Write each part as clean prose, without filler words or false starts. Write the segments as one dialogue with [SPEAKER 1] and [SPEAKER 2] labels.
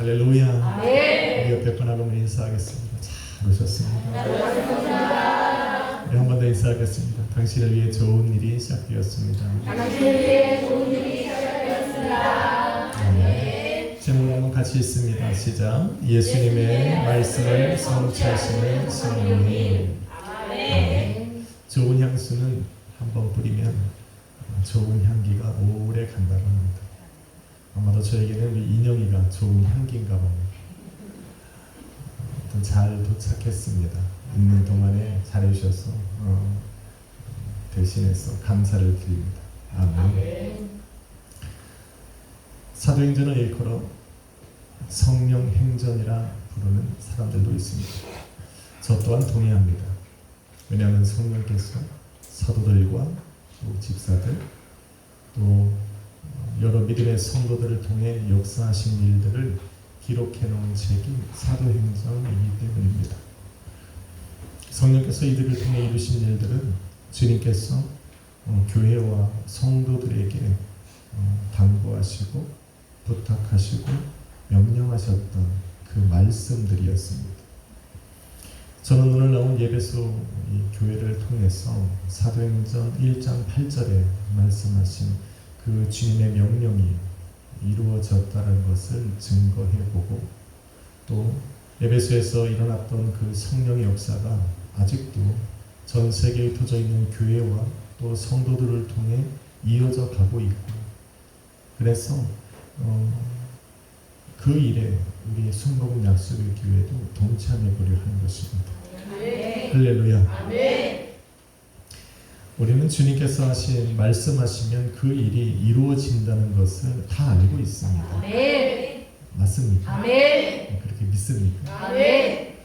[SPEAKER 1] 할렐루야. 우리 옆에 분하고 인사하겠습니다. 잘 오셨습니다. 우리 한 번 더 인사하겠습니다. 당신을 위해 좋은 일이 시작되었습니다. 제목 한번 같이 읽습니다. 시작. 예수님의 말씀을 성취하시는 성령님. 좋은 향수는 한번 뿌리면 좋은 향기가 오래 간다고 합니다. 아마도 저에게는 우리 인영이가 좋은 향기인가 봅니다. 잘 도착했습니다. 있는 동안에 잘해주셔서 대신해서 감사를 드립니다. 아멘. 사도행전을 일컬어 성령행전이라 부르는 사람들도 있습니다. 저 또한 동의합니다. 왜냐하면 성령께서 사도들과 또 집사들 또 여러 믿음의 성도들을 통해 역사하신 일들을 기록해 놓은 책이 사도행전이기 때문입니다. 성령께서 이들을 통해 이루신 일들은 주님께서 교회와 성도들에게 당부하시고 부탁하시고 명령하셨던 그 말씀들이었습니다. 저는 오늘 나온 예배소 교회를 통해서 사도행전 1장 8절에 말씀하신 그 주님의 명령이 이루어졌다는 것을 증거해보고 또 에베소에서 일어났던 그 성령의 역사가 아직도 전 세계에 흩어져 있는 교회와 또 성도들을 통해 이어져 가고 있고 그래서 그 일에 우리 순복음 약속의 교회도 동참해 보려 하는 것입니다. 할렐루야. 아멘. 우리는 주님께서 하신 말씀하시면 그 일이 이루어진다는 것을 다 알고 있습니다. 아멘. 맞습니까? 아멘. 그렇게 믿습니까? 아멘.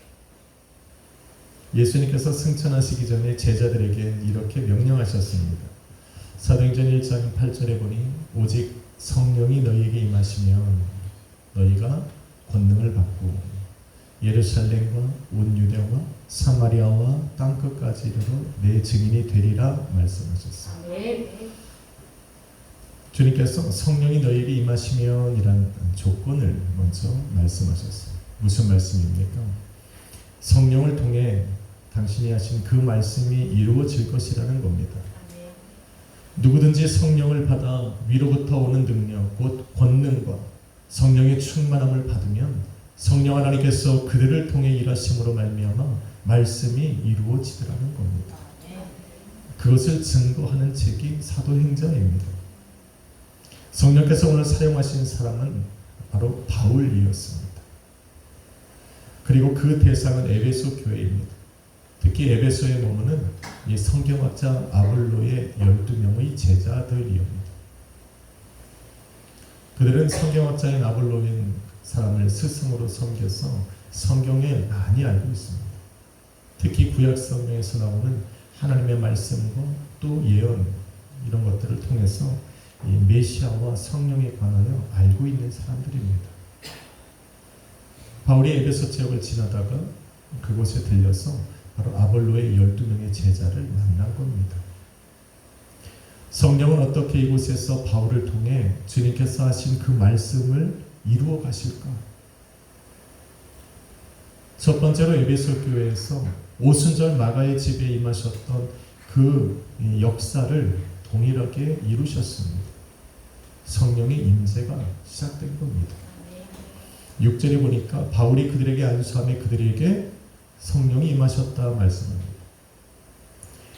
[SPEAKER 1] 예수님께서 승천하시기 전에 제자들에게 이렇게 명령하셨습니다. 사도행전 1장 8절에 보니 오직 성령이 너희에게 임하시면 너희가 권능을 받고 예루살렘과 온 유대와 사마리아와 땅끝까지 이르러 내 증인이 되리라 말씀하셨습니다. 주님께서 성령이 너희에게 임하시면 이란 조건을 먼저 말씀하셨어요. 무슨 말씀입니까? 성령을 통해 당신이 하신 그 말씀이 이루어질 것이라는 겁니다. 누구든지 성령을 받아 위로부터 오는 능력 곧 권능과 성령의 충만함을 받으면 성령 하나님께서 그들을 통해 일하심으로 말미암아 말씀이 이루어지더라는 겁니다. 그것을 증거하는 책이 사도행전입니다. 성령께서 오늘 사용하신 사람은 바로 바울이었습니다. 그리고 그 대상은 에베소 교회입니다. 특히 에베소에 머무는 이 성경학자 아볼로의 12명의 제자들이옵니다. 그들은 성경학자인 아볼로인 사람을 스승으로 섬겨서 성경을 많이 알고 있습니다. 특히 구약 성경에서 나오는 하나님의 말씀과 또 예언 이런 것들을 통해서 이 메시아와 성령에 관하여 알고 있는 사람들입니다. 바울이 에베소 지역을 지나다가 그곳에 들려서 바로 아볼로의 12명의 제자를 만난 겁니다. 성령은 어떻게 이곳에서 바울을 통해 주님께서 하신 그 말씀을 이루어 가실까? 첫 번째로 에베소 교회에서 오순절 마가의 집에 임하셨던 그 역사를 동일하게 이루셨습니다. 성령의 임재가 시작된 겁니다. 6절에 보니까 바울이 그들에게 안수함에 그들에게 성령이 임하셨다 말씀합니다.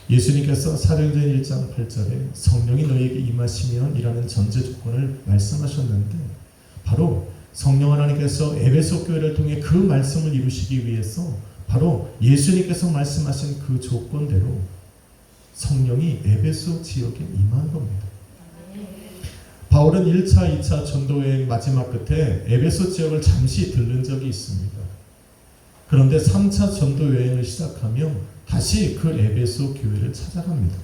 [SPEAKER 1] 예수님께서 사도행전 1장 8절에 성령이 너희에게 임하시면 이라는 전제 조건을 말씀하셨는데 바로 성령 하나님께서 에베소 교회를 통해 그 말씀을 이루시기 위해서 바로 예수님께서 말씀하신 그 조건대로 성령이 에베소 지역에 임한 겁니다. 바울은 1차, 2차 전도여행 마지막 끝에 에베소 지역을 잠시 들른 적이 있습니다. 그런데 3차 전도여행을 시작하며 다시 그 에베소 교회를 찾아갑니다.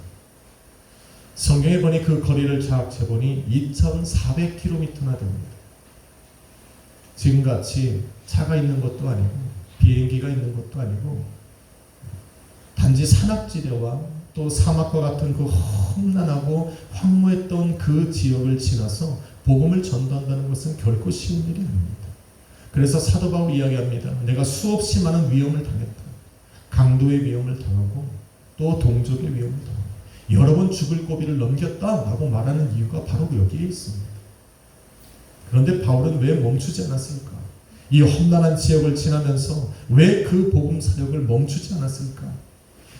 [SPEAKER 1] 성경에 보니 그 거리를 쫙 재보니 2,400km나 됩니다. 지금같이 차가 있는 것도 아니고 비행기가 있는 것도 아니고 단지 산악지대와 또 사막과 같은 그 험난하고 황무했던 그 지역을 지나서 복음을 전도한다는 것은 결코 쉬운 일이 아닙니다. 그래서 사도 바울이 이야기합니다. 내가 수없이 많은 위험을 당했다. 강도의 위험을 당하고 또 동족의 위험을 당하고 여러 번 죽을 고비를 넘겼다라고 말하는 이유가 바로 여기에 있습니다. 그런데 바울은 왜 멈추지 않았을까? 이 험난한 지역을 지나면서 왜 그 복음 사역을 멈추지 않았을까?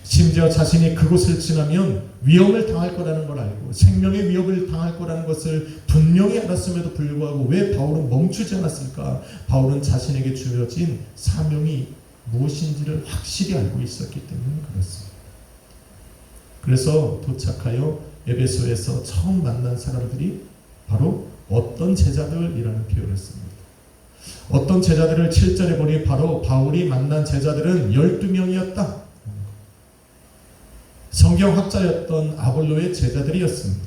[SPEAKER 1] 심지어 자신이 그곳을 지나면 위험을 당할 거라는 걸 알고 생명의 위협을 당할 거라는 것을 분명히 알았음에도 불구하고 왜 바울은 멈추지 않았을까? 바울은 자신에게 주어진 사명이 무엇인지를 확실히 알고 있었기 때문에 그렇습니다. 그래서 도착하여 에베소에서 처음 만난 사람들이 바로 어떤 제자들이라는 표현을 씁니다. 어떤 제자들을 7절에 보니 바로 바울이 만난 제자들은 12명이었다. 성경학자였던 아볼로의 제자들이었습니다.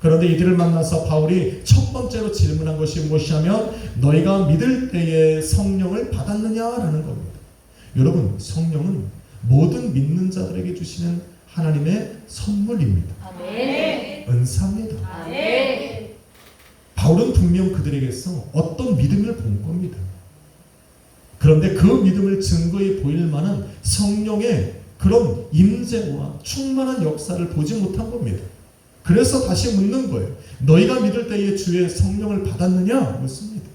[SPEAKER 1] 그런데 이들을 만나서 바울이 첫 번째로 질문한 것이 무엇이냐면 너희가 믿을 때에 성령을 받았느냐라는 겁니다. 여러분, 성령은 모든 믿는 자들에게 주시는 하나님의 선물입니다.
[SPEAKER 2] 아멘.
[SPEAKER 1] 은사입니다.
[SPEAKER 2] 아멘.
[SPEAKER 1] 바울은 분명 그들에게서 어떤 믿음을 본 겁니다. 그런데 그 믿음을 증거해 보일 만한 성령의 그런 임재와 충만한 역사를 보지 못한 겁니다. 그래서 다시 묻는 거예요. 너희가 믿을 때에 주의 성령을 받았느냐? 묻습니다.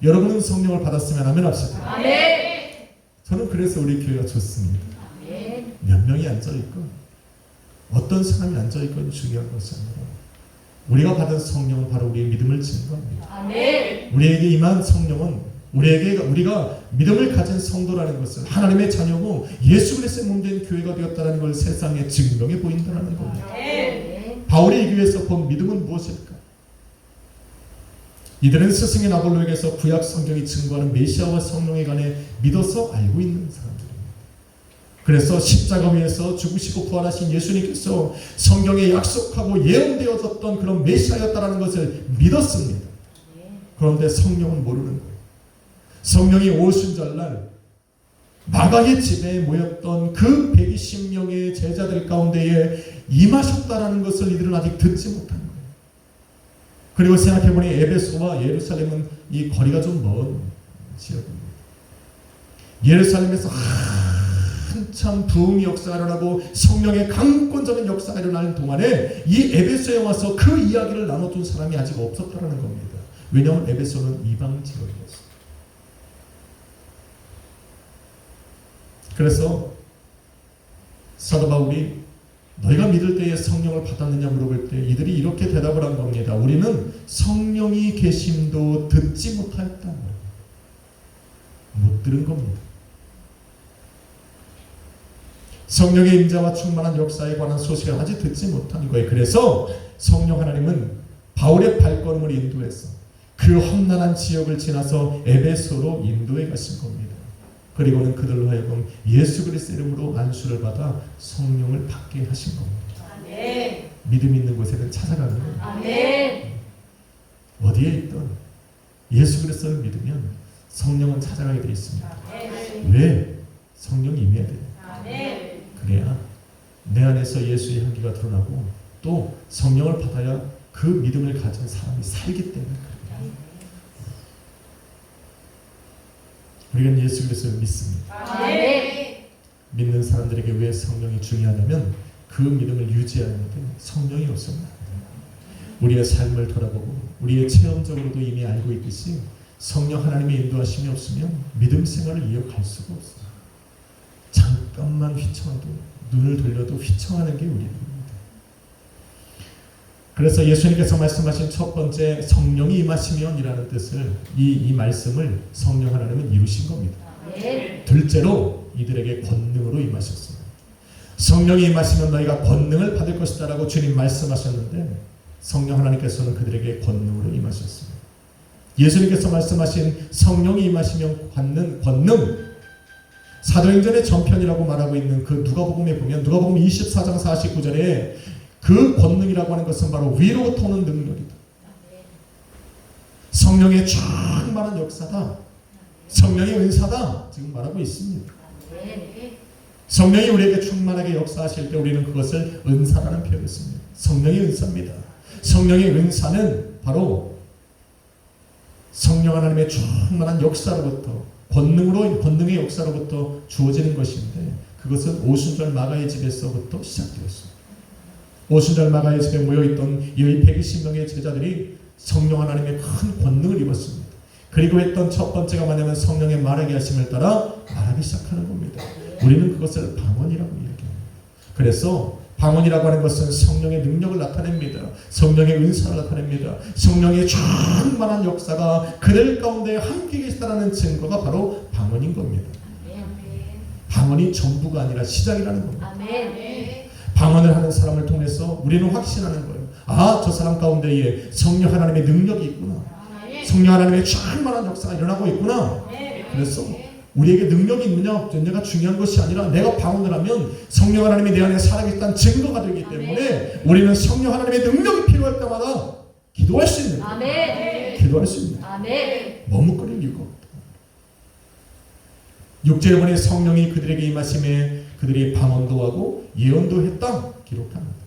[SPEAKER 1] 여러분은 성령을 받았으면 아멘 합시다.
[SPEAKER 2] 아멘.
[SPEAKER 1] 저는 그래서 우리 교회가 좋습니다.
[SPEAKER 2] 아멘.
[SPEAKER 1] 몇 명이 앉아있건 어떤 사람이 앉아있건 중요한 것이 아니라 우리가 받은 성령은 바로 우리의 믿음을 증거합니다.
[SPEAKER 2] 아멘.
[SPEAKER 1] 우리에게 임한 성령은 우리가 믿음을 가진 성도라는 것은 하나님의 자녀고 예수 그리스도의 몸된 교회가 되었다는 걸 세상에 증명해 보인다는 겁니다.
[SPEAKER 2] 아멘.
[SPEAKER 1] 바울이 이 교회에서 본 믿음은 무엇일까? 이들은 스승인 아볼로에게서 구약 성경이 증거하는 메시아와 성령에 관해 믿어서 알고 있는 사람들입니다. 그래서 십자가 위에서 죽으시고 부활하신 예수님께서 성경에 약속하고 예언되어졌던 그런 메시아였다는 것을 믿었습니다. 그런데 성령은 모르는 거예요. 성령이 오순절날 마가의 집에 모였던 그 120명의 제자들 가운데에 임하셨다라는 것을 이들은 아직 듣지 못한 거예요. 그리고 생각해보니 에베소와 예루살렘은 이 거리가 좀 먼 지역입니다. 예루살렘에서 한참 부흥의 역사가 일어나고 성령의 강권적인 역사가 일어나는 동안에 이 에베소에 와서 그 이야기를 나눠준 사람이 아직 없었다는 겁니다. 왜냐하면 에베소는 이방 지역이었어요. 그래서 사도 바울이 너희가 믿을 때에 성령을 받았느냐 물어볼 때 이들이 이렇게 대답을 한 겁니다. 우리는 성령이 계심도 듣지 못하였다. 못 들은 겁니다. 성령의 임재와 충만한 역사에 관한 소식을 아직 듣지 못한 거예요. 그래서 성령 하나님은 바울의 발걸음을 인도해서 그 험난한 지역을 지나서 에베소로 인도해 가신 겁니다. 그리고는 그들로 하여금 예수 그리스도의 이름으로 안수를 받아 성령을 받게 하신 겁니다.
[SPEAKER 2] 아멘.
[SPEAKER 1] 믿음 있는 곳에는 찾아가는 거예요.
[SPEAKER 2] 아멘.
[SPEAKER 1] 어디에 있든 예수 그리스도를 믿으면 성령은 찾아가게 되어 있습니다.
[SPEAKER 2] 아멘.
[SPEAKER 1] 왜? 성령이 임해야 돼요.
[SPEAKER 2] 아멘.
[SPEAKER 1] 그래야 내 안에서 예수의 향기가 드러나고 또 성령을 받아야 그 믿음을 가진 사람이 살기 때문에 그래요. 우리는 예수 그리스도를 믿습니다.
[SPEAKER 2] 아멘.
[SPEAKER 1] 믿는 사람들에게 왜 성령이 중요하냐면 그 믿음을 유지하는데 성령이 없으면 안 돼요. 우리의 삶을 돌아보고 우리의 체험적으로도 이미 알고 있듯이 성령 하나님의 인도하심이 없으면 믿음 생활을 이어갈 수가 없어요. 잠깐만 휘청해도 눈을 돌려도 휘청하는 게 우리입니다. 그래서 예수님께서 말씀하신 첫 번째 성령이 임하시면이라는 뜻을 이 말씀을 성령 하나님은 이루신 겁니다.
[SPEAKER 2] 아멘.
[SPEAKER 1] 둘째로 이들에게 권능으로 임하셨습니다. 성령이 임하시면 너희가 권능을 받을 것이다 라고 주님 말씀하셨는데 성령 하나님께서는 그들에게 권능으로 임하셨습니다. 예수님께서 말씀하신 성령이 임하시면 받는 권능, 사도행전의 전편이라고 말하고 있는 그 누가복음에 보면 누가복음 24장 49절에 그 권능이라고 하는 것은 바로 위로부터 오는 능력이다. 성령의 충만한 역사다. 성령의 은사다. 지금 말하고 있습니다. 성령이 우리에게 충만하게 역사하실 때 우리는 그것을 은사라는 표현을 씁니다. 성령의 은사입니다. 성령의 은사는 바로 성령 하나님의 충만한 역사로부터 권능의 역사로부터 주어지는 것인데 그것은 오순절 마가의 집에서부터 시작되었습니다. 오순절 마가의 집에 모여있던 이 120명의 제자들이 성령 하나님의 큰 권능을 입었습니다. 그리고 했던 첫 번째가 뭐냐면 성령의 말하게 하심을 따라 말하기 시작하는 겁니다. 우리는 그것을 방언이라고 얘기합니다. 그래서 방언이라고 하는 것은 성령의 능력을 나타냅니다. 성령의 은사를 나타냅니다. 성령의 충만한 역사가 그들 가운데 함께 계시다는 증거가 바로 방언인 겁니다. 방언이 전부가 아니라 시작이라는 겁니다. 방언을 하는 사람을 통해서 우리는 확신하는 거예요. 아, 저 사람 가운데에 성령 하나님의 능력이 있구나. 성령 하나님의 충만한 역사가 일어나고 있구나. 그래서 우리에게 능력이 있느냐 없느냐가 중요한 것이 아니라 내가 방언을 하면 성령 하나님이 내 안에 살아계시다는 증거가 되기 때문에 우리는 성령 하나님의 능력이 필요할 때마다 기도할 수 있는 거예요. 기도할 수 있는 거예요. 머뭇거릴 이유가 없다. 6절에 보니 성령이 그들에게 임하심에 그들이 방언도 하고 예언도 했다 기록합니다.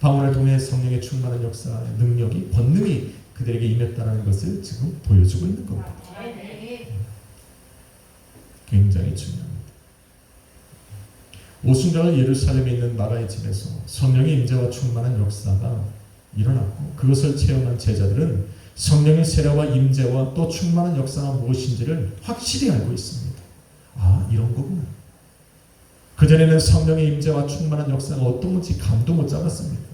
[SPEAKER 1] 방언을 통해 성령의 충만한 역사, 능력이, 권능이 그들에게 임했다는 것을 지금 보여주고 있는 겁니다. 굉장히 중요합니다. 오순절 예루살렘에 있는 마가의 집에서 성령의 임재와 충만한 역사가 일어났고 그것을 체험한 제자들은 성령의 세례와 임재와 또 충만한 역사가 무엇인지를 확실히 알고 있습니다. 아, 이런 거구나. 그전에는 성령의 임재와 충만한 역사가 어떤 건지 감도 못 잡았습니다.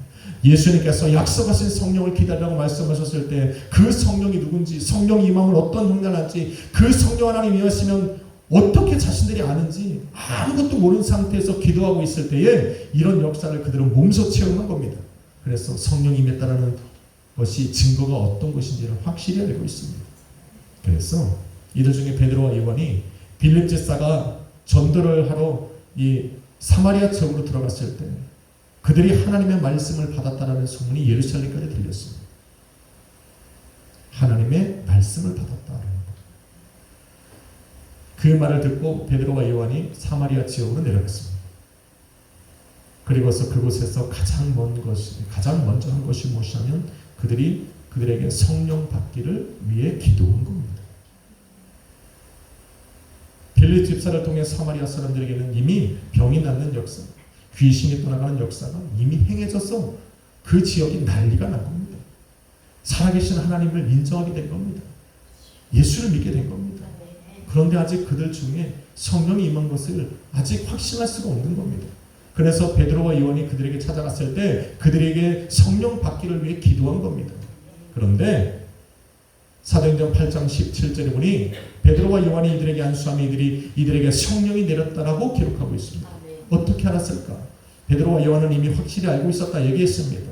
[SPEAKER 1] 예수님께서 약속하신 성령을 기다리라고 말씀하셨을 때 그 성령이 누군지, 성령이 임함을 어떤 형태를 할지, 그 성령 하나님 임하시면 어떻게 자신들이 아는지 아무것도 모르는 상태에서 기도하고 있을 때에 이런 역사를 그들은 몸소 체험한 겁니다. 그래서 성령이 임했다라는 것이 증거가 어떤 것인지를 확실히 알고 있습니다. 그래서 이들 중에 베드로와 요한이 빌립 집사가 전도를 하러 이 사마리아 지역으로 들어갔을 때 그들이 하나님의 말씀을 받았다라는 소문이 예루살렘까지 들렸습니다. 하나님의 말씀을 받았다. 그 말을 듣고 베드로와 요한이 사마리아 지역으로 내려갔습니다. 그리고서 그곳에서 가장 먼저 한 것이 무엇이냐면 그들에게 성령 받기를 위해 기도한 겁니다. 빌립 집사를 통해 사마리아 사람들에게는 이미 병이 낫는 역사, 귀신이 떠나가는 역사가 이미 행해져서 그 지역이 난리가 난 겁니다. 살아계신 하나님을 인정하게 된 겁니다. 예수를 믿게 된 겁니다. 그런데 아직 그들 중에 성령이 임한 것을 아직 확신할 수가 없는 겁니다. 그래서 베드로와 요한이 그들에게 찾아갔을 때 그들에게 성령 받기를 위해 기도한 겁니다. 그런데 사도행전 8장 17절에 보니 베드로와 요한이 이들에게 안수하며 이들에게 성령이 내렸다라고 기록하고 있습니다. 어떻게 알았을까? 베드로와 요한은 이미 확실히 알고 있었다 얘기했습니다.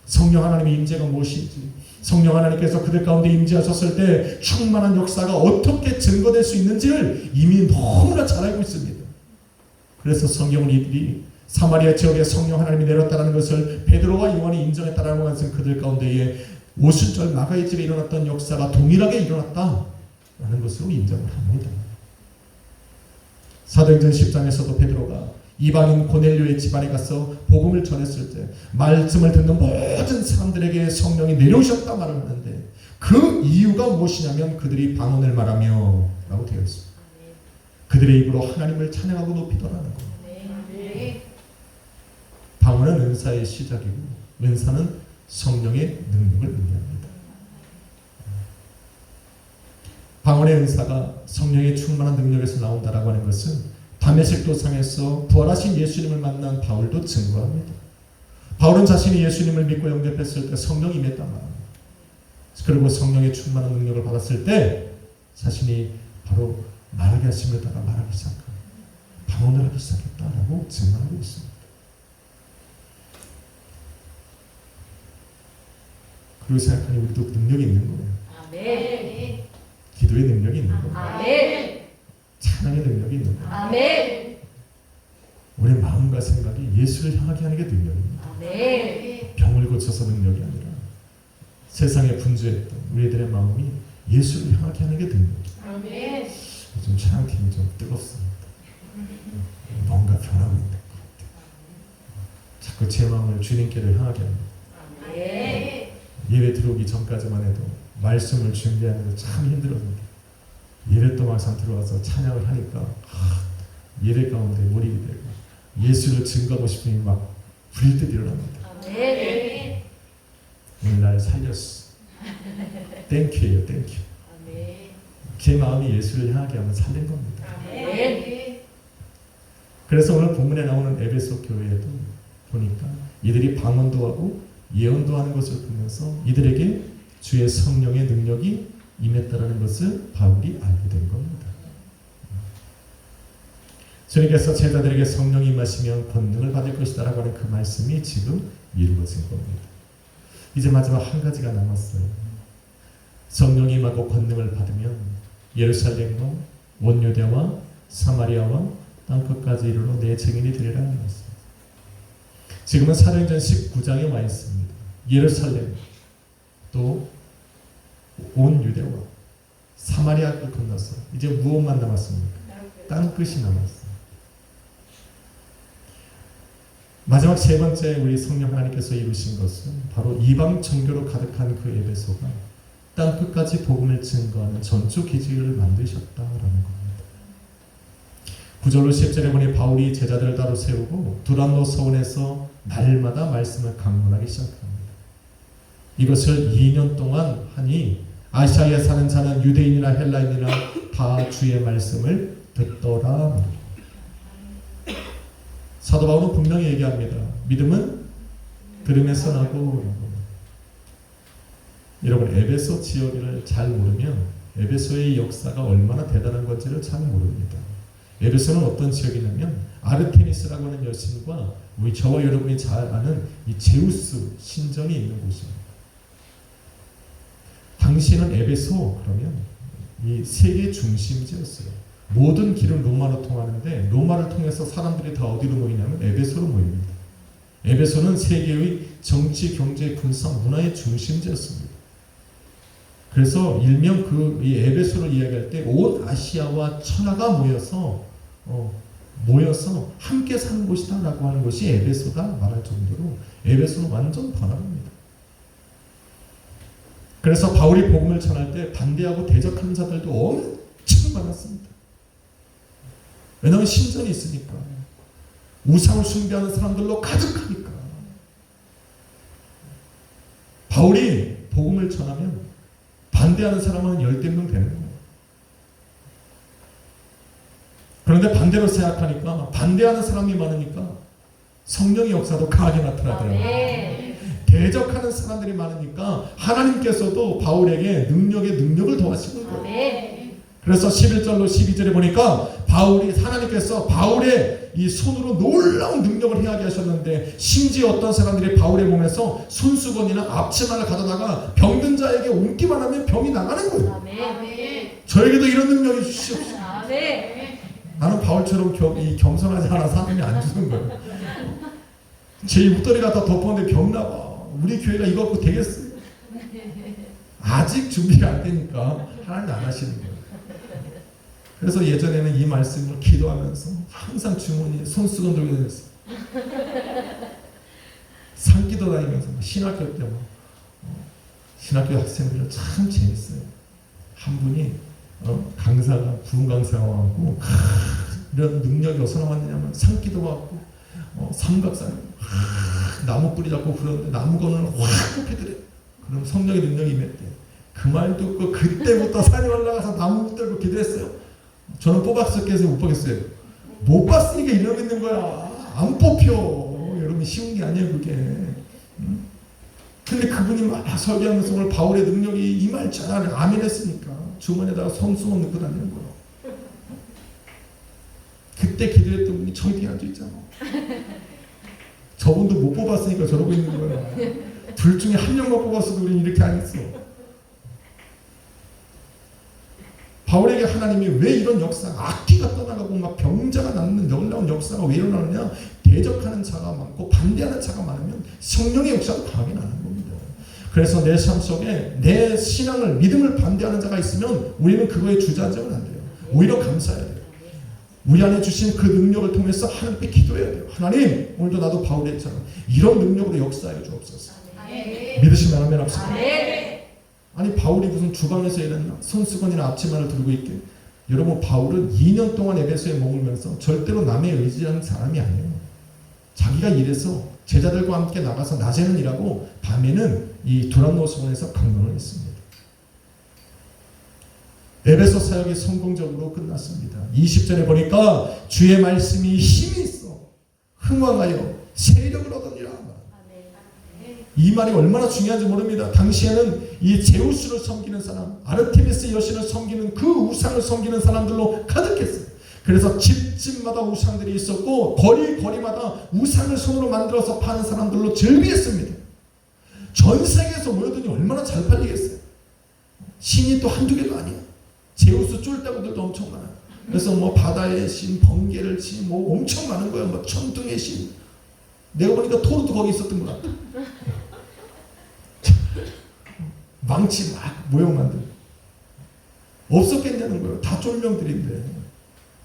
[SPEAKER 1] 성령 하나님의 임재가 무엇인지, 성령 하나님께서 그들 가운데 임재하셨을 때 충만한 역사가 어떻게 증거될 수 있는지를 이미 너무나 잘 알고 있습니다. 그래서 성경은 이들이 사마리아 지역에 성령 하나님이 내렸다는 것을 베드로와 요한이 인정했다는 것은 그들 가운데에 오순절 마가의 집에 일어났던 역사가 동일하게 일어났다라는 것으로 인정을 합니다. 사도행전 10장에서도 베드로가 이방인 고넬료의 집안에 가서 복음을 전했을 때 말씀을 듣는 모든 사람들에게 성령이 내려오셨다 말을 하는데 그 이유가 무엇이냐면 그들이 방언을 말하며 라고 되어 있습니다. 그들의 입으로 하나님을 찬양하고 높이더라는 겁니다. 방언은 은사의 시작이고 은사는 성령의 능력을 의미합니다. 방언의 은사가 성령의 충만한 능력에서 나온다라고 하는 것은 다메섹 도상에서 부활하신 예수님을 만난 바울도 증거합니다. 바울은 자신이 예수님을 믿고 영접했을 때 성령이 임했단 말입니다. 그리고 성령의 충만한 능력을 받았을 때 자신이 바로 말하게 하심을 따라 말하기 시작합니다. 방언을 하기 시작했다라고 증언하고 있습니다. 그리고 생각하니 우리도 능력이 있는 거예요.
[SPEAKER 2] 아멘.
[SPEAKER 1] 기도의 능력이 있는 거예요.
[SPEAKER 2] 아멘.
[SPEAKER 1] 찬양의 능력이 있는 거예요.
[SPEAKER 2] 아멘.
[SPEAKER 1] 우리의 마음과 생각이 예수를 향하게 하는 게 능력입니다.
[SPEAKER 2] 아멘.
[SPEAKER 1] 병을 고쳐서 능력이 아니라 세상에 분주했던 우리들의 마음이 예수를 향하게 하는 게 능력입니다.
[SPEAKER 2] 아멘.
[SPEAKER 1] 요즘 찬양팀이 좀 뜨겁습니다. 뭔가 변하고 있는 것 같아요. 자꾸 제 마음을 주님께로 향하게 합니다.
[SPEAKER 2] 아멘.
[SPEAKER 1] 예배 들어오기 전까지만 해도 말씀을 준비하는데 참 힘들었는데 예배 또 막상 들어와서 찬양을 하니까 예배 가운데 몰입이 되고 예수를 증거하고 싶으니 막 불일 듯 일어납니다.
[SPEAKER 2] 아멘.
[SPEAKER 1] 오늘 날 살렸어. 땡큐예요, 땡큐.
[SPEAKER 2] 아멘.
[SPEAKER 1] 제 마음이 예수를 향하게 하면 살린 겁니다.
[SPEAKER 2] 아멘.
[SPEAKER 1] 그래서 오늘 본문에 나오는 에베소 교회에도 보니까 이들이 방언도 하고 예언도 하는 것을 보면서 이들에게 주의 성령의 능력이 임했다라는 것을 바울이 알게 된 겁니다. 주님께서 제자들에게 성령이 임하시면 권능을 받을 것이다라고 하는 그 말씀이 지금 이루어진 겁니다. 이제 마지막 한 가지가 남았어요. 성령이 임하고 권능을 받으면 예루살렘과 원유대와 사마리아와 땅끝까지 이르러 내 증인이 되리라는 말씀. 지금은 사도행전 19장에 와 있습니다. 예루살렘 또 온 유대와 사마리아를 건너서 이제 무엇만 남았습니까? 땅끝이 남았어요. 마지막 세 번째 우리 성령 하나님께서 이루신 것은 바로 이방 정교로 가득한 그 에베소가 땅끝까지 복음을 증거하는 전주 기지를 만드셨다라는 겁니다. 9절로 10절에 보니 바울이 제자들을 따로 세우고 두란노 서원에서 날마다 말씀을 강론하기 시작합니다. 이것을 2년 동안 하니 아시아에 사는 자는 유대인이나 헬라인이나 다 주의 말씀을 듣더라. 사도 바울은 분명히 얘기합니다. 믿음은 들음에서 나고. 여러분 에베소 지역을 잘 모르면 에베소의 역사가 얼마나 대단한 건지를 잘 모릅니다. 에베소는 어떤 지역이냐면 아르테미스라고 하는 여신과 우리 저와 여러분이 잘 아는 이 제우스 신전이 있는 곳입니다. 당시에는 에베소 그러면 이 세계 중심지였어요. 모든 길은 로마로 통하는데 로마를 통해서 사람들이 다 어디로 모이냐면 에베소로 모입니다. 에베소는 세계의 정치, 경제, 군사, 문화의 중심지였습니다. 그래서 일명 이 에베소를 이야기할 때 온 아시아와 천하가 모여서 함께 사는 곳이다라고 하는 것이 에베소다 말할 정도로 에베소는 완전 번화가입니다. 그래서 바울이 복음을 전할 때 반대하고 대적하는 자들도 엄청 많았습니다. 왜냐하면 신전이 있으니까 우상을 숭배하는 사람들로 가득하니까. 바울이 복음을 전하면 반대하는 사람은 10명 되는 거예요. 그런데 반대로 생각하니까 반대하는 사람이 많으니까 성령의 역사도 강하게 나타나더라고요. 대적하는 사람들이 많으니까 하나님께서도 바울에게 능력을 더하시는 거예요. 그래서 11절로 12절에 보니까 하나님께서 바울의 이 손으로 놀라운 능력을 행하게 하셨는데 심지어 어떤 사람들이 바울의 몸에서 손수건이나 앞치마를 가져다가 병든 자에게 옮기만 하면 병이 나가는 거예요. 저에게도 이런 능력이 주시옵소서. 나는 바울처럼 겸손하지 않아서 하나님이 안 주는 거예요. 제 입더리가 다 덮었는데 병 나가. 우리 교회가 이거 갖고 되겠어요? 아직 준비가 안 되니까 하나님 안 하시는 거예요. 그래서 예전에는 이 말씀을 기도하면서 항상 주머니에 손수건 들고 다녔어요. 산기도 다니면서 신학교 때 신학교 학생들은 참 재밌어요. 한 분이 강사가 부흥 강사가 와갖고 이런 능력이 어디서 나왔느냐면 산기도 와갖고 삼각산 나무 뿌리 잡고 그러는데 나무 건을 확 뽑히더래. 그럼 성령의 능력이 임했대. 그 말 듣고 그때부터 산에 올라가서 나무 붙들고 기도했어요. 저는 뽑았었겠어요? 못 뽑겠어요? 못 봤으니까 이러고 있는 거야. 안 뽑혀. 여러분 쉬운 게 아니에요 그게. 근데 그분이 막 설교하면서 오늘 바울의 능력이 임할 줄 아멘 했으니까 주머니에다가 손수건 넣고 다니는 거예요. 그때 기도했던 분이 저기 뒤에 앉아있잖아. 저분도 못 뽑았으니까 저러고 있는 거야. 둘 중에 한 명만 뽑았어도 우리는 이렇게 안 했어. 바울에게 하나님이 왜 이런 역사가 악기가 떠나가고 막 병자가 낫는 놀라운 역사가 왜 일어나느냐. 대적하는 자가 많고 반대하는 자가 많으면 성령의 역사도 강하게 나는 겁니다. 그래서 내 삶 속에 내 신앙을 믿음을 반대하는 자가 있으면 우리는 그거에 주저앉으면 안 돼요. 오히려 감사해야 돼요. 우리 안에 주신 그 능력을 통해서 하나님께 기도해야 돼요. 하나님 오늘도 나도 바울이 했잖아. 이런 능력으로 역사해 주옵소서. 믿으시면 아멘 합시다. 아니 바울이 무슨 주방에서 일했나? 손수건이나 앞치마를 들고 있게. 여러분 바울은 2년 동안 에베소에 머물면서 절대로 남의 의지하는 사람이 아니에요. 자기가 일해서 제자들과 함께 나가서 낮에는 일하고 밤에는 이 두란노 소원에서 강론을 했습니다. 에베소 사역이 성공적으로 끝났습니다. 20절에 보니까 주의 말씀이 힘이 있어 흥왕하여 세력을 얻으니라. 이 말이 얼마나 중요한지 모릅니다. 당시에는 이 제우스를 섬기는 사람, 아르테미스 여신을 섬기는 그 우상을 섬기는 사람들로 가득했어요. 그래서 집집마다 우상들이 있었고 거리마다 우상을 손으로 만들어서 파는 사람들로 즐비했습니다. 전 세계에서 모여드니 얼마나 잘 팔리겠어요. 신이 또 한두 개도 아니에요. 제우스 쫄따구들도 엄청 많아요. 그래서 뭐 바다의 신, 번개를 신, 뭐 엄청 많은 거예요. 뭐 천둥의 신. 내가 보니까 토르도 거기 있었던 것 같아. 망치 막 모형 만들고 없었겠냐는 거예요. 다 쫄명들인데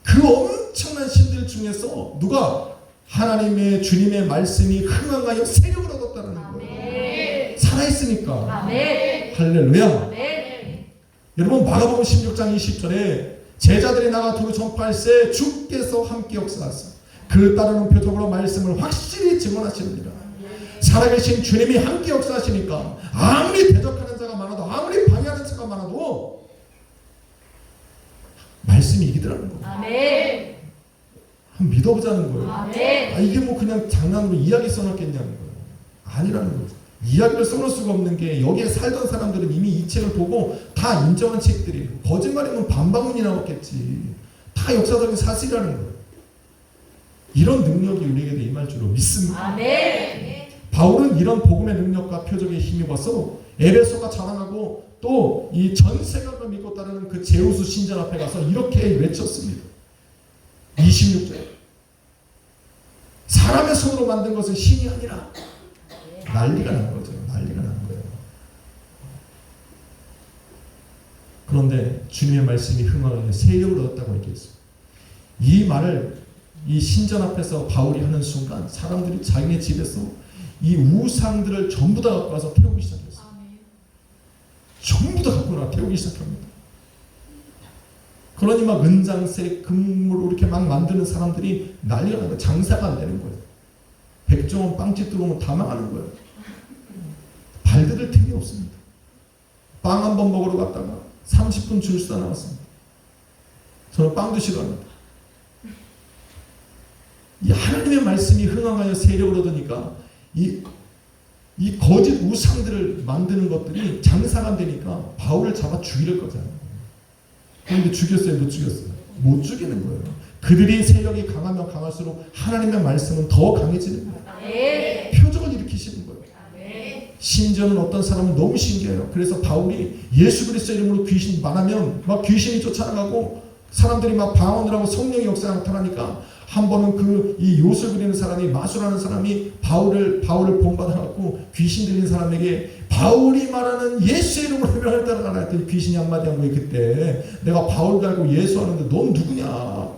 [SPEAKER 1] 그 엄청난 신들 중에서 누가 하나님의 주님의 말씀이 흥황하여 세력을 얻었다는 거예요. 살아있으니까. 할렐루야. 여러분 마가복음 16장 20절에 제자들이 나가 두루 전파할세 주께서 함께 역사하사 그 따르는 표적으로 말씀을 확실히 증언하시느니라. 살아계신 주님이 함께 역사하시니까 아무리 대적하는 자가 많아도 아무리 방해하는 자가 많아도 말씀이 이기더라는 거예요.
[SPEAKER 2] 아멘.
[SPEAKER 1] 한번 믿어보자는 거예요.
[SPEAKER 2] 아멘.
[SPEAKER 1] 아, 이게 뭐 그냥 장난으로 이야기 써놨겠냐는 거예요. 아니라는 거죠. 이야기를 써놓을 수가 없는 게 여기에 살던 사람들은 이미 이 책을 보고 다 인정한 책들이에요. 거짓말이면 반박문이 나왔겠지. 다 역사적인 사실이라는 거예요. 이런 능력이 우리에게도 임할 줄로 믿습니다.
[SPEAKER 2] 아멘.
[SPEAKER 1] 바울은 이런 복음의 능력과 표적에 힘입어서 에베소가 자랑하고 또 이 전 세계가 믿고 따르는 그 제우스 신전 앞에 가서 이렇게 외쳤습니다. 26절 사람의 손으로 만든 것은 신이 아니라 난리가 난 거죠. 난리가 난 거예요. 그런데 주님의 말씀이 흥하여 세력을 얻었다고 얘기했어요. 이 말을 이 신전 앞에서 바울이 하는 순간 사람들이 자기네 집에서 이 우상들을 전부 다 갖고 와서 태우기 시작했어요. 전부 다 갖고 와 태우기 시작합니다. 그러니 막 은장색, 금으로 이렇게 막 만드는 사람들이 난리가 나는 거예요. 장사가 안 되는 거예요. 백종원 빵집 들어오면 다 망하는 거예요. 발디딜 틈이 없습니다. 빵 한 번 먹으러 갔다가 30분 줄 서다 나왔습니다. 저는 빵도 싫어합니다. 이 하나님의 말씀이 흥황하여 세력을 얻으니까 이 거짓 우상들을 만드는 것들이 장사가 안 되니까 바울을 잡아 죽이려 거잖아요. 그런데 죽였어요? 못 죽였어요? 못 죽이는 거예요. 그들이 세력이 강하면 강할수록 하나님의 말씀은 더 강해지는 거예요. 표적을 일으키시는 거예요. 심지어는 어떤 사람은 너무 신기해요. 그래서 바울이 예수 그리스도 이름으로 귀신 말하면 막 귀신이 쫓아나가고 사람들이 막 방언을 하고 성령의 역사가 나타나니까 한 번은 이 요술 그리는 사람이 마술하는 사람이 바울을 본받아갖고 귀신 들린 사람에게 바울이 말하는 예수의 이름으로 명을 따라가라 했더니 귀신이 한마디 한 거예요. 그때 내가 바울 달고 예수 하는데 넌 누구냐?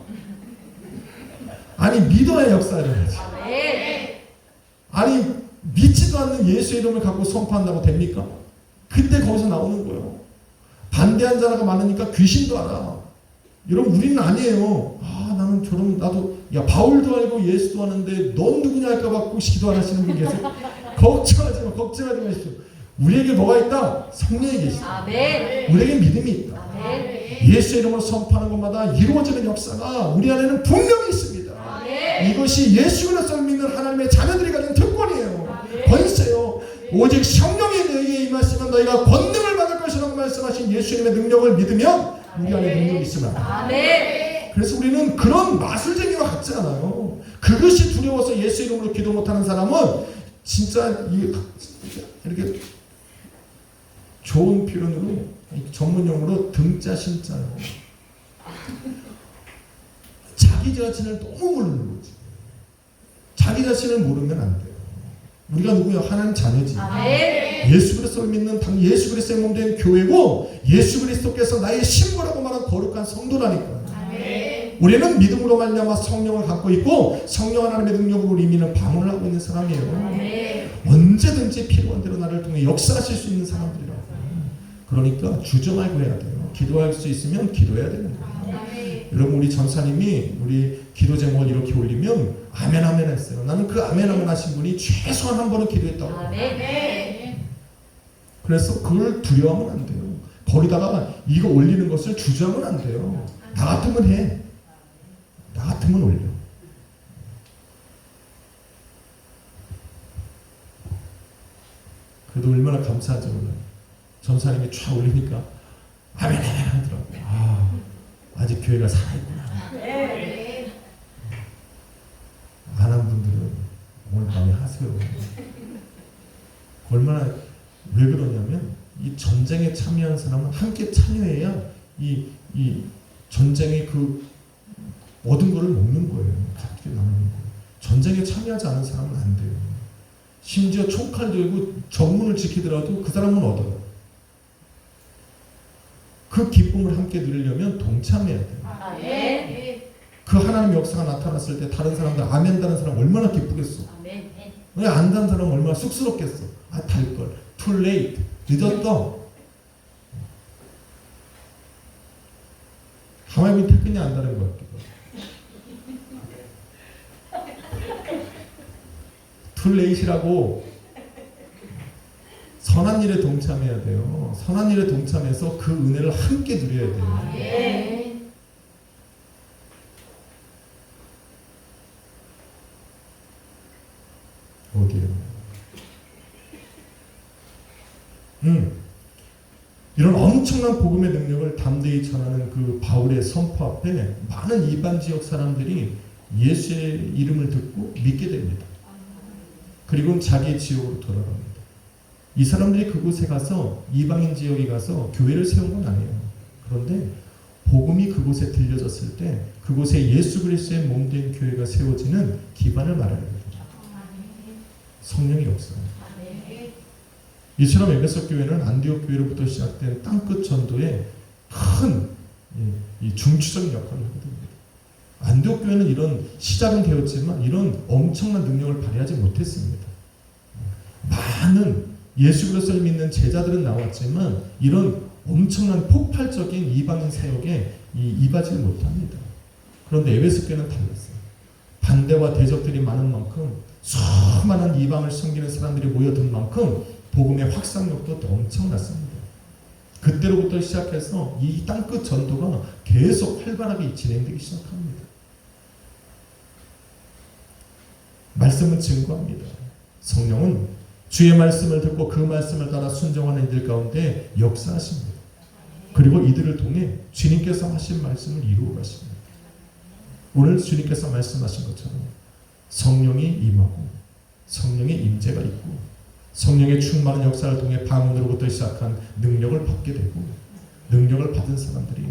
[SPEAKER 1] 아니 믿어야 역사를 하지. 아니 믿지도 않는 예수의 이름을 갖고 선포한다고 됩니까? 그때 거기서 나오는 거예요. 반대한 자가 많으니까 귀신도 알아. 여러분 우리는 아니에요. 나는 나도 야 바울도 알고 예수도 하는데 넌 누구냐 할까 봐 기도 안 하시는 분 계세요. 걱정하지 마십시오. 우리에게 뭐가 있다? 성령이 계시다. 우리에게 믿음이 있다. 예수의 이름으로 선포하는 것마다 이루어지는 역사가 우리 안에는 분명히 있습니다. 이것이 예수 그리스도를 믿는 하나님의 자녀들이 가진 특권이에요. 권세요. 오직 성령이 너희에게 임하시면 너희가 권능을 받을 것이라고 말씀하신 예수님의 능력을 믿으면 우리 안에 능력이 있습니다. 그래서 우리는 그런 마술쟁이와 같지 않아요. 그것이 두려워서 예수 이름으로 기도 못하는 사람은 진짜 이렇게 좋은 표현으로 전문용어로 등자 신자요. 자기 자신을 너무 모르는 거지. 자기 자신을 모르면 안 돼요. 우리가 누구야? 하나님 자녀지. 예수 그리스도를 믿는 예수 그리스도의 몸된 교회고 예수 그리스도께서 나의 신부라고 말한 거룩한 성도라니까요. 우리는 믿음으로 말미암아 성령을 갖고 있고 성령 하나님의 능력으로 우리 믿는 방언을 하고 있는 사람이에요. 언제든지 필요한 대로 나를 통해 역사하실 수 있는 사람들이라고. 그러니까 주저 말고 해야 돼요. 기도할 수 있으면 기도해야 되는 거예요.
[SPEAKER 2] 아멘.
[SPEAKER 1] 여러분 우리 전사님이 우리 기도 제목을 이렇게 올리면 아멘 아멘 했어요. 나는 그 아멘 아멘 하신 분이 최소한 한 번은 기도했다고.
[SPEAKER 2] 아멘.
[SPEAKER 1] 그래서 그걸 두려워하면 안 돼요. 거기다가 이거 올리는 것을 주저하면 안 돼요. 나 같으면 해. 나 같으면 올려. 그래도 얼마나 감사하죠. 오늘. 전사님이 쫙 올리니까 아멘 아멘 하더라고요. 아직 교회가 살아있구나.
[SPEAKER 2] 아멘.
[SPEAKER 1] 안 한 분들은 오늘 밤에 하세요. 얼마나 왜 그러냐면 이 전쟁에 참여한 사람은 함께 참여해야 이 전쟁의 그 얻은 거를 먹는 거예요. 같이 나누는 거예요. 전쟁에 참여하지 않은 사람은 안 돼요. 심지어 총칼 들고 정문을 지키더라도 그 사람은 얻어요. 그 기쁨을 함께 누리려면 동참해야 돼요.
[SPEAKER 2] 아멘.
[SPEAKER 1] 그 하나님의 역사가 나타났을 때 다른 사람들 아멘다는 사람 얼마나 기쁘겠어.
[SPEAKER 2] 아멘.
[SPEAKER 1] 왜 안다는 사람 얼마나 쑥스럽겠어. 달걸. Too late. 늦었어. 하나님이 태근이 안다는 것 같기도 하고. Too late이라고 선한 일에 동참해야 돼요. 선한 일에 동참해서 그 은혜를 함께 누려야 돼요.
[SPEAKER 2] 아멘.
[SPEAKER 1] 어디에요? 이런 엄청난 복음의 능력을 담대히 전하는 그 바울의 선포 앞에 많은 이방 지역 사람들이 예수의 이름을 듣고 믿게 됩니다. 그리고 자기의 지역으로 돌아갑니다. 이 사람들이 그곳에 가서 이방인 지역에 가서 교회를 세운 건 아니에요. 그런데 복음이 그곳에 들려졌을 때 그곳에 예수 그리스도의 몸된 교회가 세워지는 기반을 말하는 거예요. 성령의 역사. 이처럼 에베소 교회는 안디옥 교회로부터 시작된 땅끝 전도에 큰 중추적인 역할을 하게 됩니다. 안디옥 교회는 이런 시작은 되었지만 이런 엄청난 능력을 발휘하지 못했습니다. 많은 예수 그리스도를 믿는 제자들은 나왔지만 이런 엄청난 폭발적인 이방인 사역에 이바지를 못합니다. 그런데 에베소 교회는 달랐어요. 반대와 대적들이 많은 만큼 수많은 이방을 섬기는 사람들이 모여든 만큼 복음의 확산력도 엄청났습니다. 그때로부터 시작해서 이 땅끝 전도가 계속 활발하게 진행되기 시작합니다. 말씀은 증거합니다. 성령은 주의 말씀을 듣고 그 말씀을 따라 순종하는 이들 가운데 역사하십니다. 그리고 이들을 통해 주님께서 하신 말씀을 이루어 가십니다. 오늘 주님께서 말씀하신 것처럼 성령이 임하고 성령의 임재가 있고 성령의 충만한 역사를 통해 방언으로부터 시작한 능력을 받게 되고 능력을 받은 사람들이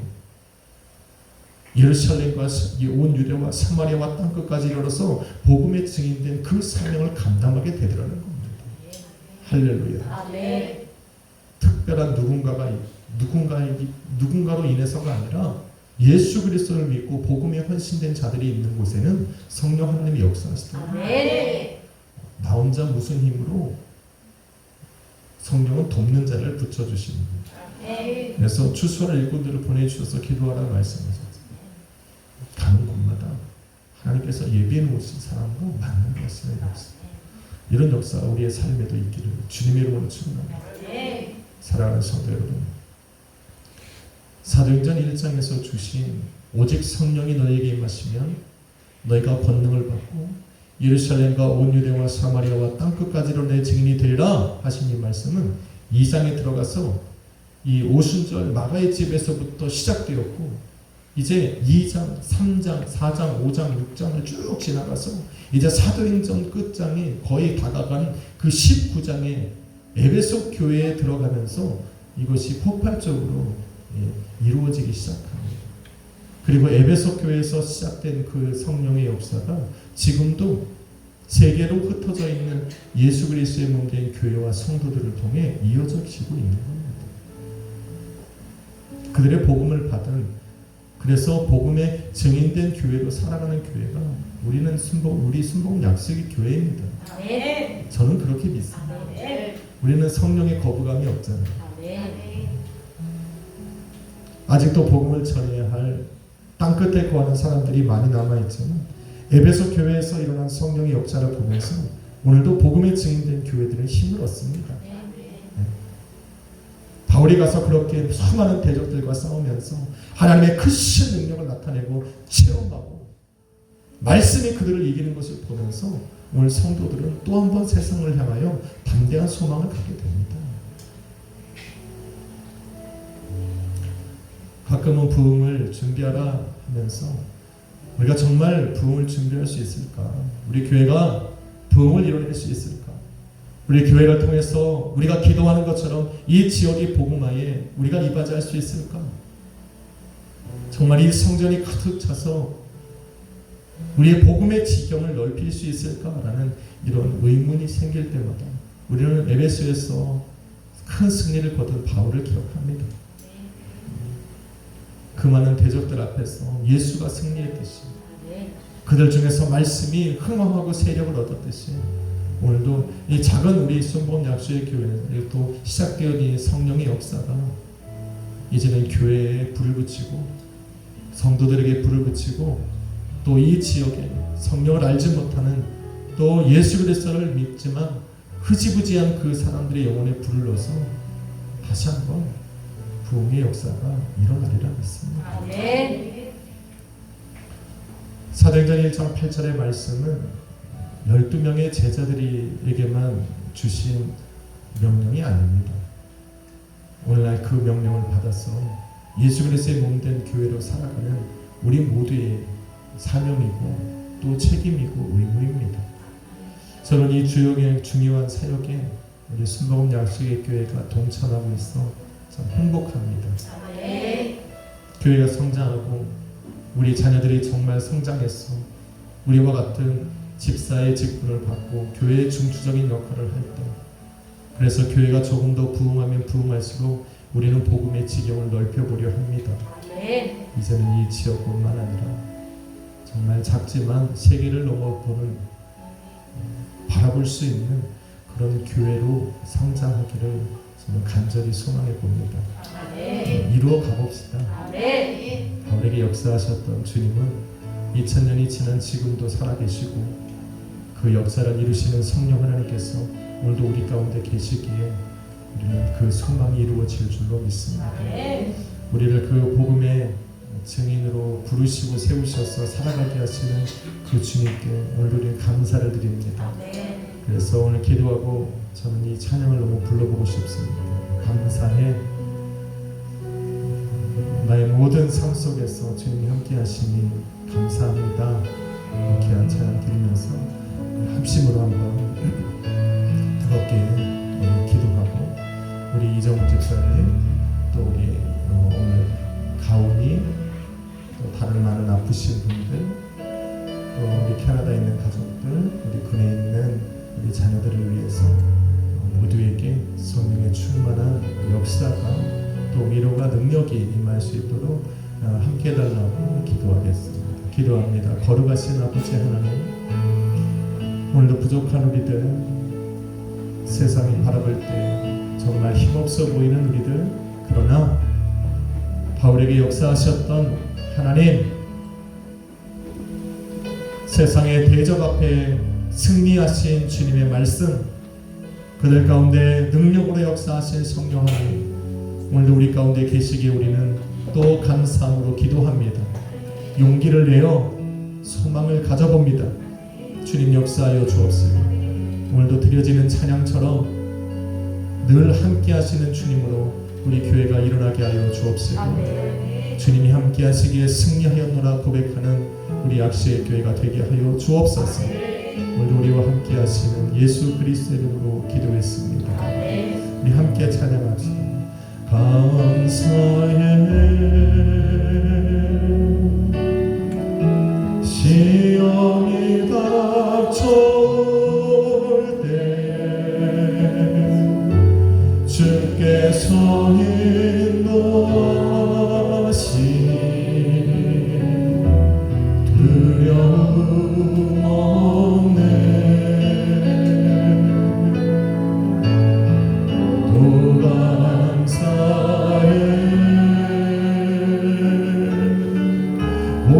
[SPEAKER 1] 예루살렘과 온 유대와 사마리아와 땅끝까지 이르러서 복음에 증인된 그 사명을 감당하게 되더라는 겁니다. 할렐루야.
[SPEAKER 2] 아멘.
[SPEAKER 1] 특별한 누군가로 인해서가 아니라 예수 그리스도를 믿고 복음에 헌신된 자들이 있는 곳에는 성령 하나님이 역사하시더라고요.
[SPEAKER 2] 아멘.
[SPEAKER 1] 나 혼자 무슨 힘으로 성령은 돕는 자를 붙여주십니다.
[SPEAKER 2] 아멘.
[SPEAKER 1] 그래서 추수할 일꾼들을 보내주셔서 기도하라고 말씀하셨어요. 가는 곳마다 하나님께서 예비해 놓으신 사람과 만나는 것을 역사. 이런 역사 우리의 삶에도 있기를 주님의 이름으로 축원합니다. 사랑하는 성도 여러분, 사도행전 1장에서 주신 오직 성령이 너희에게 임하시면 너희가 권능을 받고 예루살렘과 온 유대와 사마리아와 땅끝까지로 내 증인이 되리라 하신 이 말씀은 2장에 들어가서 이 오순절 마가의 집에서부터 시작되었고 이제 2장, 3장, 4장, 5장, 6장을 쭉 지나가서 이제 사도행전 끝장에 거의 다가간 그 19장에 에베소 교회에 들어가면서 이것이 폭발적으로 이루어지기 시작합니다. 그리고 에베소 교회에서 시작된 그 성령의 역사가 지금도 세계로 흩어져 있는 예수 그리스도의 몸된 교회와 성도들을 통해 이어져지고 있는 겁니다. 그들의 복음을 받은 그래서 복음에 증인된 교회로 살아가는 교회가 우리 순복 약속의 교회입니다.
[SPEAKER 2] 아멘.
[SPEAKER 1] 저는 그렇게 믿습니다.
[SPEAKER 2] 아멘.
[SPEAKER 1] 우리는 성령의 거부감이 없잖아요.
[SPEAKER 2] 아멘.
[SPEAKER 1] 아직도 복음을 전해야 할 땅끝에 거하는 사람들이 많이 남아있지만 에베소 교회에서 일어난 성령의 역사를 보면서 오늘도 복음의 증인된 교회들은 힘을 얻습니다. 바울이 가서 그렇게 수많은 대적들과 싸우면서 하나님의 크신 능력을 나타내고 체험하고 말씀이 그들을 이기는 것을 보면서 오늘 성도들은 또 한 번 세상을 향하여 담대한 소망을 갖게 됩니다. 가끔은 부흥을 준비하라 하면서 우리가 정말 부흥을 준비할 수 있을까? 우리 교회가 부흥을 이뤄낼 수 있을까? 우리 교회를 통해서 우리가 기도하는 것처럼 이 지역의 복음화에 우리가 이바지할 수 있을까? 정말 이 성전이 가득 차서 우리의 복음의 지경을 넓힐 수 있을까라는 이런 의문이 생길 때마다 우리는 에베소에서 큰 승리를 거둔 바울을 기억합니다. 그 많은 대적들 앞에서 예수가 승리했듯이 그들 중에서 말씀이 흥황하고 세력을 얻었듯이 오늘도 이 작은 우리 순복음 약수의 교회는 또 시작되었던 이 성령의 역사가 이제는 교회에 불을 붙이고 성도들에게 불을 붙이고 또 이 지역에 성령을 알지 못하는 또 예수 그리스도를 믿지만 흐지부지한 그 사람들의 영혼에 불을 넣어서 다시 한번 부흥의 역사가 일어나리라 믿습니다.
[SPEAKER 2] 아멘.
[SPEAKER 1] 사도행전 1장 8절의 말씀은 12명의 제자들에게만 주신 명령이 아닙니다. 오늘날 그 명령을 받아서 예수 그리스도의 몸된 교회로 살아가는 우리 모두의 사명이고 또 책임이고 의무입니다. 저는 이 주역의 중요한 사역에 우리 순복음 약속의 교회가 동참하고 있어 참 행복합니다. 교회가 성장하고 우리 자녀들이 정말 성장했어 우리와 같은 집사의 직분을 받고 교회의 중추적인 역할을 할 때 그래서 교회가 조금 더 부흥하면 부흥할수록 우리는 복음의 지경을 넓혀보려 합니다. 이제는 이 지역뿐만 아니라 정말 작지만 세계를 넘어보는 바라볼 수 있는 그런 교회로 성장하기를 저는 간절히 소망해 봅니다. 이루어 가봅시다. 바울에게 역사하셨던 주님은 2000년이 지난 지금도 살아계시고 그 역사를 이루시는 성령 하나님께서 오늘도 우리 가운데 계시기에 우리는 그 소망이 이루어질 줄로 믿습니다. 우리를 그 복음의 증인으로 부르시고 세우셔서 살아가게 하시는 그 주님께 오늘 우리는 감사를 드립니다. 그래서 오늘 기도하고 저는 이 찬양을 너무 불러보고 싶습니다. 감사해 나의 모든 삶 속에서 주님이 함께 하시니 감사합니다. 이렇게 한 찬양 드리면서 합심으로 한번 뜨겁게 기도하고 우리 이정훈 집사님 또 우리 오늘 가온이 또 다른 많은 아프신 분들 또 우리 캐나다에 있는 가족들 우리 군에 있는 우리 자녀들을 위해서 모두에게 성령의 충만한 역사가 또 위로가 능력이 임할 수 있도록 함께 해달라고 기도하겠습니다. 기도합니다. 거룩하신 아버지 하나님 오늘도 부족한 우리들 세상이 바라볼 때 정말 힘없어 보이는 우리들 그러나 바울에게 역사하셨던 하나님 세상의 대적 앞에 승리하신 주님의 말씀 그들 가운데 능력으로 역사하신 성령 하나님 오늘도 우리 가운데 계시기에 우리는 또 감사함으로 기도합니다. 용기를 내어 소망을 가져봅니다. 주님 역사하여 주옵소서. 오늘도 드려지는 찬양처럼 늘 함께 하시는 주님으로 우리 교회가 일어나게 하여 주옵소서. 주님이 함께 하시기에 승리하였노라 고백하는 우리 약시의 교회가 되게 하여 주옵소서. 오늘도 우리와 함께 하시는 예수 그리스도의 이름으로 기도했습니다. 우리 함께 찬양합시다. 감사해 시험이 닥쳐올 때 주께서 인도하시 두려움 없네 또 감사해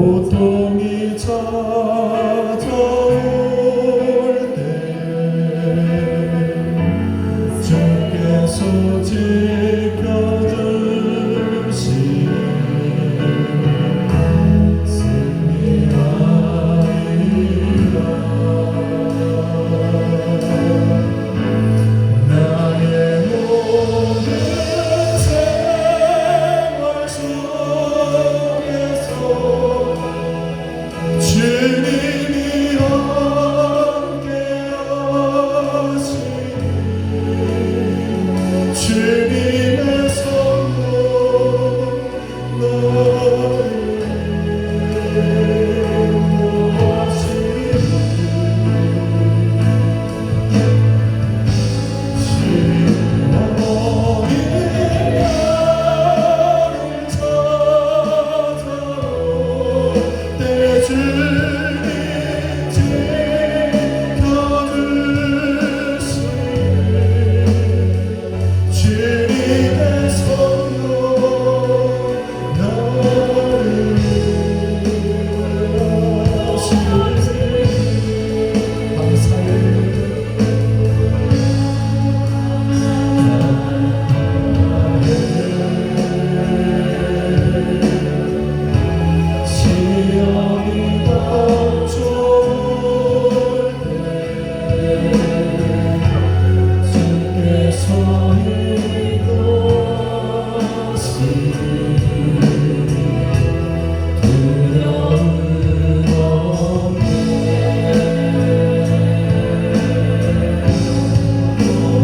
[SPEAKER 1] 고통이 찾아올 때 주께서 지켜주시니 승리하리라. 나의 모든 생활 속에서 주님이 함께하시니 주님의 손으로 나를 인도하시니 시원히 나를 찾아올 때 주님 지켜주시니 주님의 손으로 나를 인도하시니 시험이 닥쳐올 때 주께서 인도하시니 두려움 없네.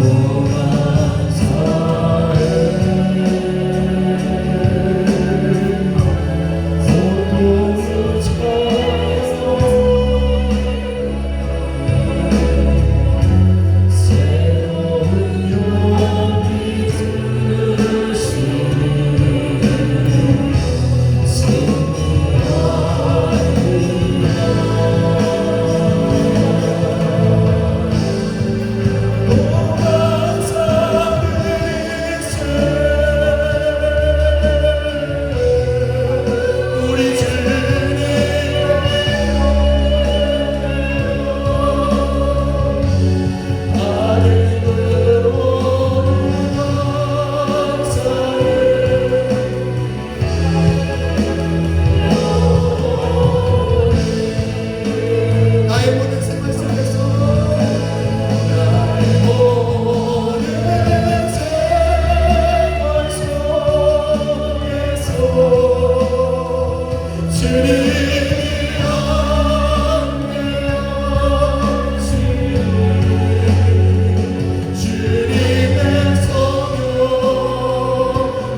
[SPEAKER 1] 무한 사랑 고통을 찾아 새로운 용기 주시니 무한 사랑이세 우리 주님 하늘으로 감사해. 나의 모든 생활 속에서 나의 모든 생활 속에서 주님이 함께하시니 주님의 손으로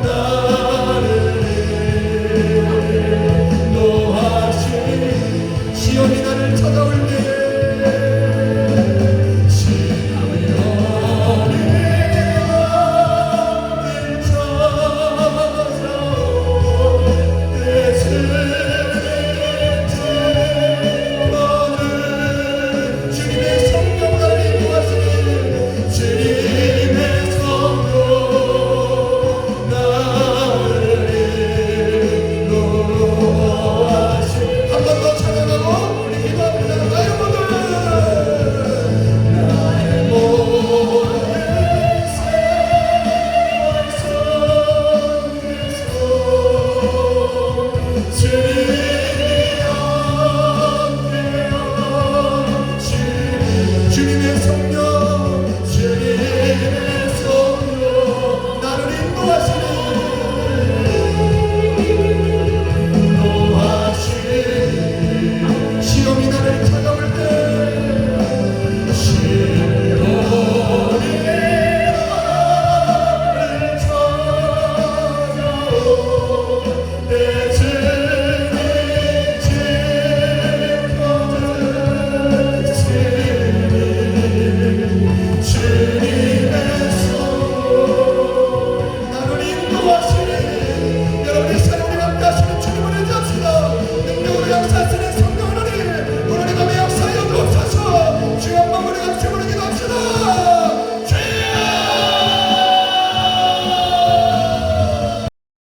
[SPEAKER 1] 나를 인도하시니 시험이 나를 찾아올 때 시험이 나를 찾아올 때 주님의 성령 나를 인도하시니 주님의 성령 나를 인도하시니 한 번 더 찬양하고 우리 기도합니다. 나의 모든 생활 속에서 주님이 함께하시니 주님의 성령 주님의 성령 나를 인도하시니 시험이 나를 찾아올 때 시험이 나를 찾아올 때